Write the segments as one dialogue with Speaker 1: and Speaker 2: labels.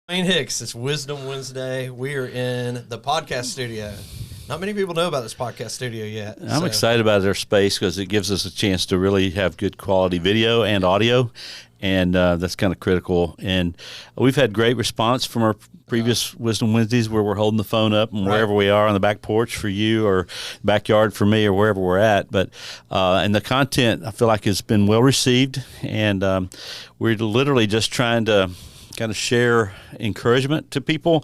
Speaker 1: Wayne Hicks, it's Wisdom Wednesday. We are in the podcast studio. Not many people know about this podcast studio yet.
Speaker 2: I'm excited about our space because it gives us a chance to really have good quality video and audio, and that's kind of critical. And we've had great response from our previous Wisdom Wednesdays where we're holding the phone up and wherever we are on the back porch for you or backyard for me or wherever we're at. But and the content, I feel like, has been well received, and we're literally just trying to kind of share encouragement to people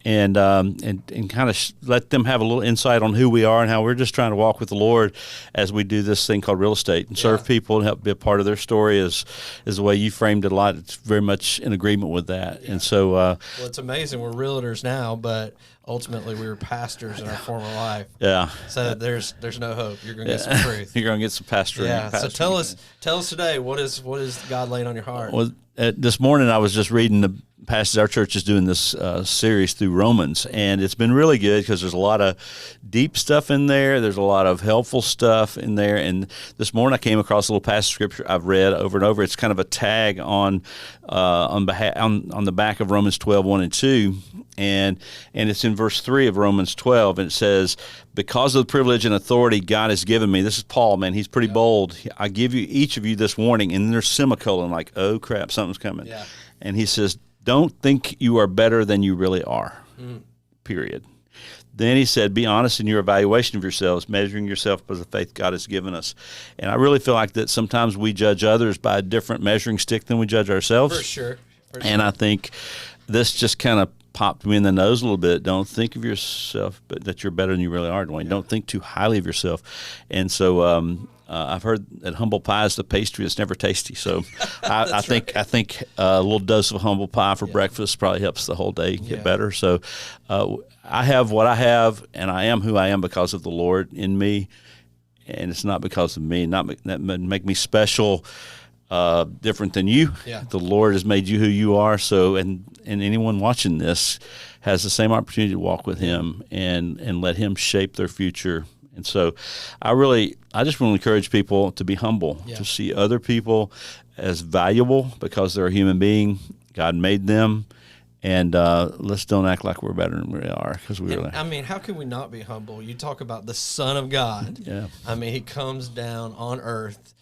Speaker 2: and kind of let them have a little insight on who we are and how we're just trying to walk with the Lord as we do this thing called real estate and serve people and help be a part of their story is the way you framed it a lot. It's very much in agreement with that. And so
Speaker 1: well, it's amazing. We're realtors now, but ultimately we were pastors in our former life.
Speaker 2: Yeah.
Speaker 1: So there's no hope. You're going to get some truth.
Speaker 2: You're going to get some pastoring.
Speaker 1: Yeah. So tell us today, what is God laying on your heart?
Speaker 2: Well, this morning I was just reading the passage. Our church is doing this series through Romans, and it's been really good because there's a lot of deep stuff in there. There's a lot of helpful stuff in there. And this morning I came across a little passage of scripture I've read over and over. It's kind of a tag on the back of Romans 12:1 and 2, and it's in verse 3 of Romans 12, and it says, "Because of the privilege and authority God has given me." This is Paul, man. He's pretty bold. "I give you each of you this warning," and there's semicolon, like, oh crap, something's coming. Yeah. And he says, "Don't think you are better than you really are." Period. Then he said, "Be honest in your evaluation of yourselves, measuring yourself by the faith God has given us." And I really feel like that sometimes we judge others by a different measuring stick than we judge ourselves.
Speaker 1: For sure.
Speaker 2: And I think this just kind of popped me in the nose a little bit. Don't think of yourself, but that you're better than you really are, Dwayne. Yeah. Don't think too highly of yourself. And so I've heard that humble pie is the pastry that's never tasty. So I think a little dose of humble pie for breakfast probably helps the whole day get better. So I have what I have, and I am who I am because of the Lord in me, and it's not because of me. That make me special, different than you. Yeah. The Lord has made you who you are. So and anyone watching this has the same opportunity to walk with Him and let Him shape their future. And so I just want to encourage people to be humble, to see other people as valuable because they're a human being. God made them. And let's don't act like we're better than we are, because we really.
Speaker 1: I mean, how can we not be humble? You talk about the Son of God.
Speaker 2: Yeah.
Speaker 1: I mean, He comes down on earth,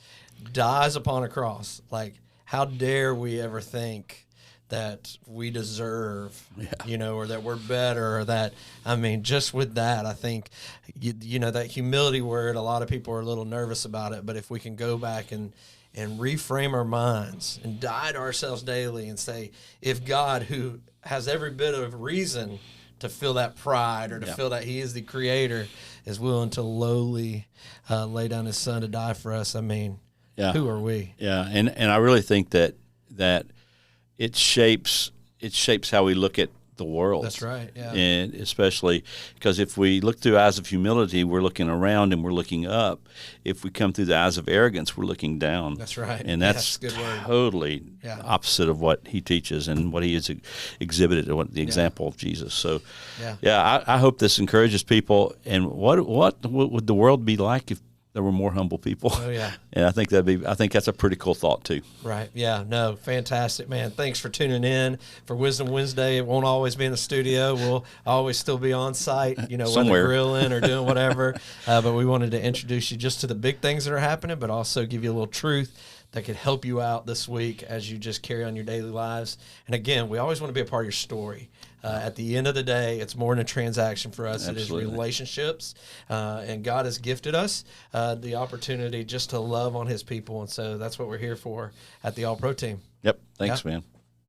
Speaker 1: dies upon a cross. Like, how dare we ever think that we deserve, or that we're better, or that, I mean, just with that, I think, that humility word, a lot of people are a little nervous about it, but if we can go back and reframe our minds and die to ourselves daily and say, if God, who has every bit of reason to feel that pride or to feel that He is the creator, is willing to lowly lay down His Son to die for us, I mean, who are we?
Speaker 2: Yeah, and I really think that it shapes how we look at the world.
Speaker 1: That's right, yeah.
Speaker 2: And especially because if we look through eyes of humility, we're looking around and we're looking up. If we come through the eyes of arrogance, we're looking down.
Speaker 1: That's right.
Speaker 2: And that's
Speaker 1: good word.
Speaker 2: Totally opposite of what He teaches and what He has exhibited, the example of Jesus. So, I hope this encourages people. And what would the world be like if there were more humble people?
Speaker 1: Oh, yeah.
Speaker 2: And I think that's a pretty cool thought too.
Speaker 1: Right. Yeah. No, fantastic, man. Thanks for tuning in for Wisdom Wednesday. It won't always be in the studio. We'll always still be on site,
Speaker 2: somewhere,
Speaker 1: whether grilling or doing whatever. But we wanted to introduce you just to the big things that are happening, but also give you a little truth that could help you out this week as you just carry on your daily lives. And again, we always want to be a part of your story. At the end of the day, it's more than a transaction for us.
Speaker 2: Absolutely.
Speaker 1: It is relationships, and God has gifted us the opportunity just to love on His people, and so that's what we're here for at the All Pro team.
Speaker 2: Yep. Thanks, man.